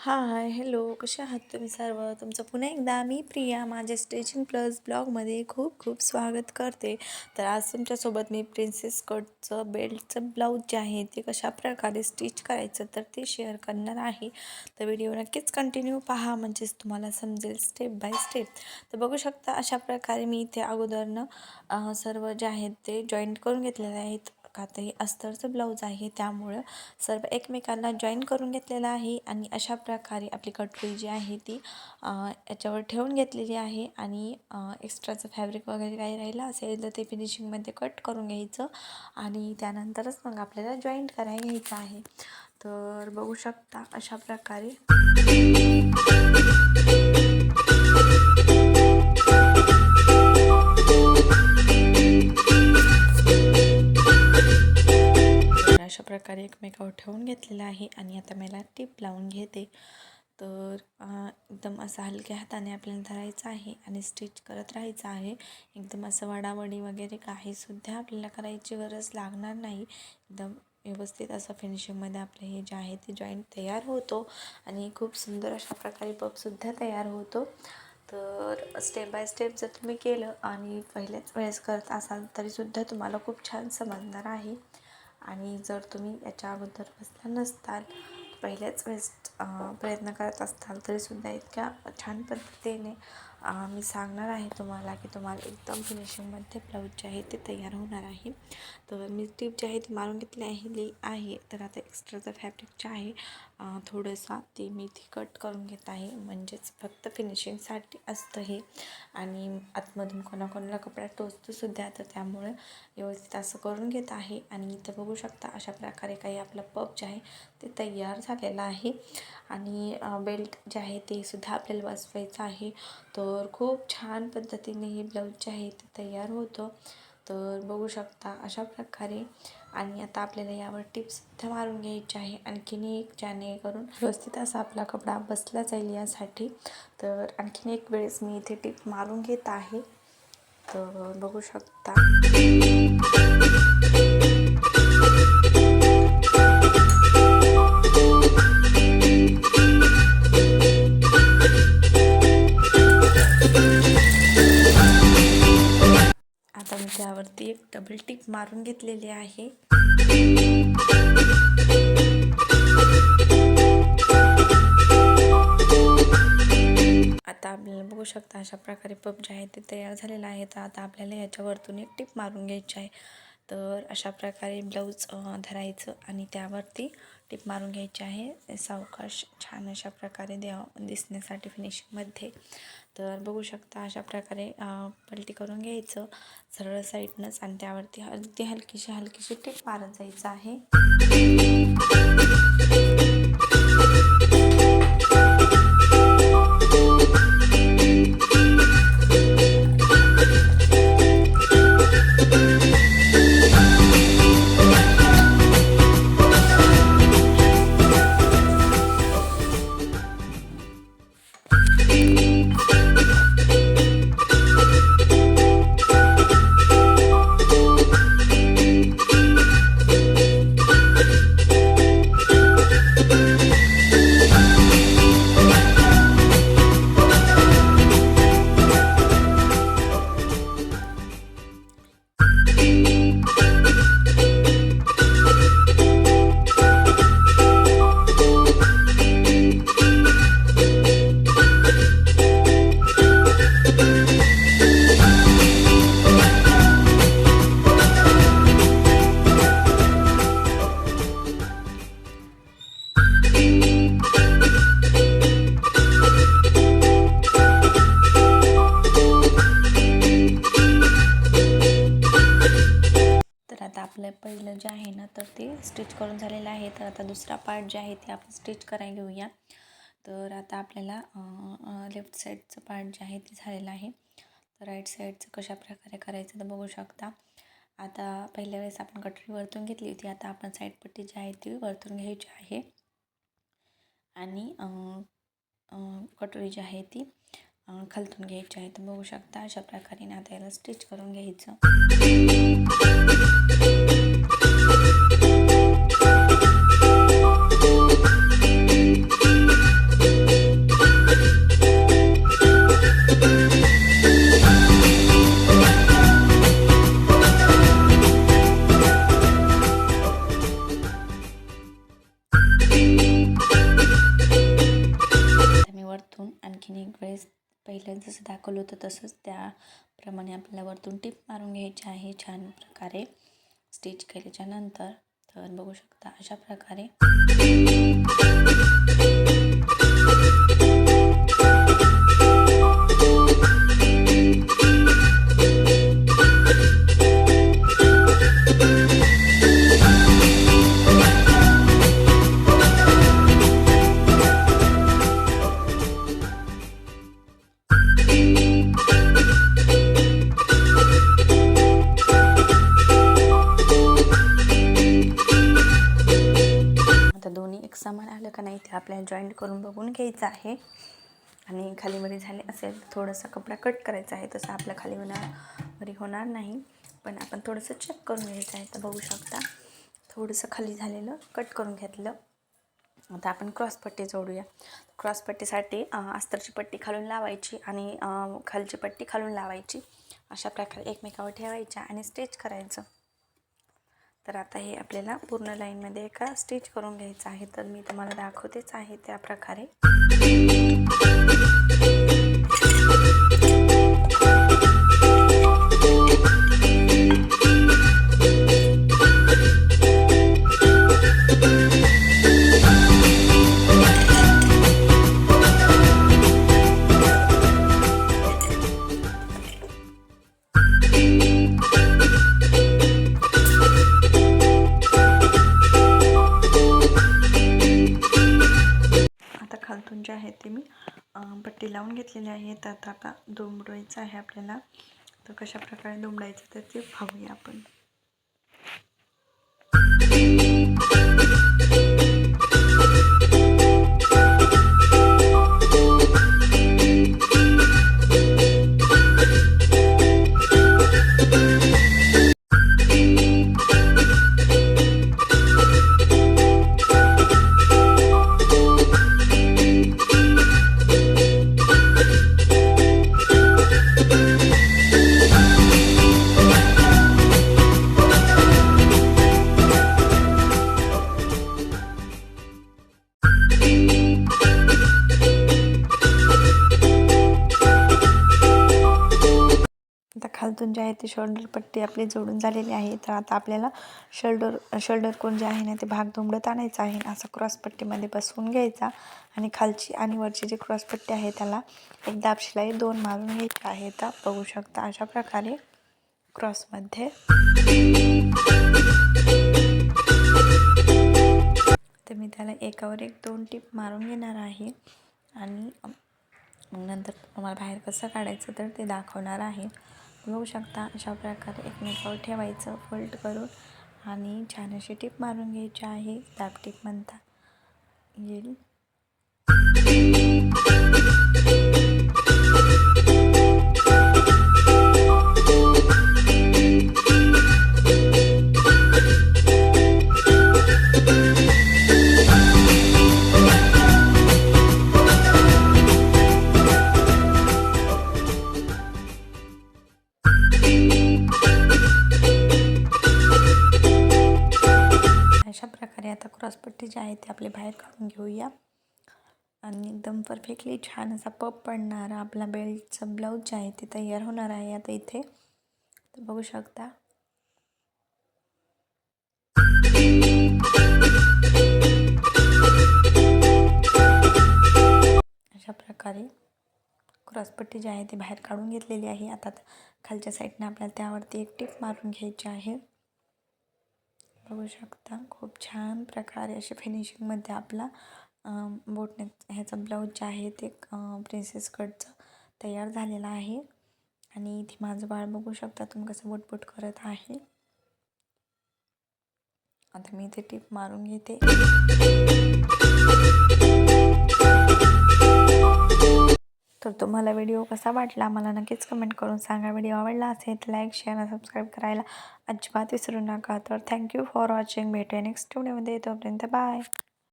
हाय, hello. कसे आहात तुम्ही सर्व? तुमचं पुन्हा एकदा मी प्रिया माझ्या स्टिचिंग प्लस ब्लॉगमध्ये खूप खूप स्वागत करते. तर आज तुमच्यासोबत मी प्रिन्सेस कटचं बेल्टचं ब्लाऊज जे आहे ते कशाप्रकारे स्टिच करायचं तर ते शेअर करणार आहे. तर व्हिडिओ नक्कीच कंटिन्यू पहा म्हणजेच तुम्हाला समजेल स्टेप बाय स्टेप. तर बघू शकता अशा प्रकारे मी इथे अगोदरनं सर्व जे आहेत ते जॉईंट करून घेतलेले आहेत. का तर हे अस्तरचं ब्लाऊज आहे त्यामुळं सर्व एकमेकांना जॉईन करून घेतलेलं आहे आणि अशा प्रकारे आपली कटोरी जी आहे ती याच्यावर ठेवून घेतलेली आहे आणि एक्स्ट्राचं फॅब्रिक वगैरे काही राहिलं असेल तर ते फिनिशिंगमध्ये कट करून घ्यायचं आणि त्यानंतरच मग आपल्याला जॉईंट करायला घ्यायचं आहे. तर बघू शकता अशा प्रकारे अशा प्रकारे एकमेकावर ठेवून घेतलेलं आहे आणि आता मला टीप लावून घेते. तर एकदम असं हलक्या हाताने आपल्याला धरायचं आहे आणि स्टिच करत राहायचं आहे. एकदम असं वडावडी वगैरे काहीसुद्धा आपल्याला करायची गरज लागणार नाही. एकदम व्यवस्थित असं फिनिशिंगमध्ये आपलं हे जे आहे ते जॉईंट तयार होतो आणि खूप सुंदर अशा प्रकारे पफसुद्धा तयार होतो. तर स्टेप बाय स्टेप जर तुम्ही केलं आणि पहिल्याच वेळेस करत असाल तरीसुद्धा तुम्हाला खूप छान समजणार आहे. आणि जर तुम्ही याच्या अगोदर बसला नसताल पहिल्याच वेळेस प्रयत्न करत असताल तरीसुद्धा इतक्या छान पद्धतीने मी सांगणार आहे तुम्हाला की तुम्हाला एकदम फिनिशिंगमध्ये ब्लाऊज जे आहे ते तयार होणार आहे. तर मी टीप जी आहे ती मारून घेतली आहे. तर आता एक्स्ट्राचं फॅब्रिक जे आहे थोडंसं ते मी ती कट करून घेत आहे म्हणजेच फक्त फिनिशिंगसाठी असतं हे आणि आतमधून कोणाकोणाला कपडा टोचतोसुद्धा तर त्यामुळे व्यवस्थित असं करून घेत आहे. आणि इथं बघू शकता अशा प्रकारे काही आपलं पफ जे आहे ते तयार झालेलं आहे आणि बेल्ट जे आहे ते सुद्धा आपल्याला बसवायचं आहे. तर खूप छान पद्धतीने हे ब्लाऊज जे आहे ते तयार होतं. तर बघू शकता अशा प्रकारे आणि आता आपल्याला यावर टिप्ससुद्धा मारून घ्यायची आहे आणखीन एक जेणेकरून व्यवस्थित असा आपला कपडा बसला जाईल यासाठी. तर आणखीन एक वेळेस मी इथे टिप मारून घेत आहे. तर बघू शकता आता मी त्यावरती एक डबल टिप मारून घेतलेली आहे. आता आपल्याला बघू शकता अशा प्रकारे पफ जे आहे ते तयार झालेलं आहे. तर आता आपल्याला याच्यावरतून एक टिप मारून घ्यायची आहे. तर अशा प्रकारे ब्लाऊज धरायचं आणि त्यावरती टिप मारून घ्यायची आहे सावकाश छान अशा प्रकारे दिसण्यासाठी फिनिशिंगमध्ये. तर बघू शकता अशा प्रकारे पलटी करून घ्यायचं सरळ साईडनंच आणि त्यावरती अगदी हलकीशी टिप मारत जायचं आहे. आता आपलं पहिलं जे आहे ना तर ते स्टिच करून झालेलं आहे. तर आता दुसरा पार्ट जे आहे ते आपण स्टिच करायला घेऊया. तर आता आपल्याला लेफ्ट साईडचं पार्ट जे आहे ते झालेलं आहे. तर राईट साईडचं कशा प्रकारे करायचं तर बघू शकता. आता पहिल्या वेळेस आपण कटोरी वरतून घेतली होती. आता आपण साईड पट्टी जी आहे ती वरतून घ्यायची आहे आणि कटोरी जी आहे ती खालतून घ्यायची आहे. तर बघू शकता अशा प्रकारे आता याला स्टिच करून घ्यायचं. पहिलं जसं दाखवलं होतं तसंच त्याप्रमाणे आपल्याला वरतून टिप मारून घ्यायची आहे छान प्रकारे स्टिच केल्याच्या नंतर. तर बघू शकता अशा प्रकारे दोन्ही एक समान आलं का नाही ते आपल्याला जॉईंट करून बघून घ्यायचं आहे. आणि खालीवरी झाले असेल थोडासा कपडा कट करायचा आहे. तसं आपल्या खालीवरी होणार नाही, पण आपण थोडंसं चेक करून घ्यायचं आहे. तर बघू शकता थोडंसं खाली झालेलं कट करून घेतलं. आता आपण क्रॉसपट्टी जोडूया. क्रॉसपट्टीसाठी अस्तरची पट्टी खालून लावायची आणि खालची पट्टी खालून लावायची. अशा प्रकारे एकमेकावर ठेवायच्या आणि स्टिच करायचं. तर आता हे आपल्याला पूर्ण लाईनमध्ये एका स्टिच करून घ्यायचं आहे. तर मी तुम्हाला दाखवतेच आहे त्या प्रकारे. खालतून जे आहे ते मी पट्टी लावून घेतलेली आहे. तर आता दुमडायचं आहे आपल्याला. तर कशा प्रकारे दुमडायचं तर ते पाहूया आपण. खालतून जे आहे ते शोल्डर पट्टी आपली जोडून झालेली आहे. तर आता आपल्याला शोल्डर कोण जे आहे ना ते भाग दुमडत आणायचा आहे. असं क्रॉसपट्टीमध्ये बसवून घ्यायचा आणि खालची आणि वरची जी क्रॉसपट्टी आहे त्याला एक दाब शिलाई 2 मारून घ्यायची आहे. तर बघू शकता अशा प्रकारे क्रॉसमध्ये. तर मी त्याला एकावर एक 2 टिप मारून घेणार आहे आणि नंतर तुम्हाला बाहेर कसं काढायचं तर ते दाखवणार आहे. बघू शकता अशा प्रकारे एकमेकावर ठेवायचं फोल्ड करून आणि छान अशी टिप मारून घ्यायची आहे. दाब टिप म्हणता येईल. अशा प्रकारे आता क्रॉसपट्टी जी आहे ती आपले बाहेर काढून घेऊया आणि एकदम परफेक्टली छान असा पप पडणारा आपला बेल्टचं ब्लाऊज जे आहे ते तयार होणार आहे आता इथे. तर बघू शकता अशा प्रकारे क्रॉसपट्टी जी आहे ती बाहेर काढून घेतलेली आहे. आता खालच्या साईडने आपल्याला त्यावरती एक टिप मारून घ्यायची आहे. बघू शकता खूप छान प्रकारे अशा फिनिशिंगमध्ये आपला बोटनेक ह्याचं ब्लाऊज जे आहे ते प्रिन्सेस कटचं तयार झालेलं आहे. आणि इथे माझं बाळ बघू शकता तुम्ही कसं बोटबोट करत आहे. आता मी इथे टिप मारून घेते. तर तुम्हाला व्हिडिओ कसा वाटला मला नक्कीच कमेंट करून सांगा. व्हिडिओ आवडला असेल तर लाईक शेअर आणि सबस्क्राईब करायला अजिबात विसरू नका. तर थँक्यू फॉर वॉचिंग. भेटूया नेक्स्ट व्हिडिओमध्ये. तोपर्यंत बाय.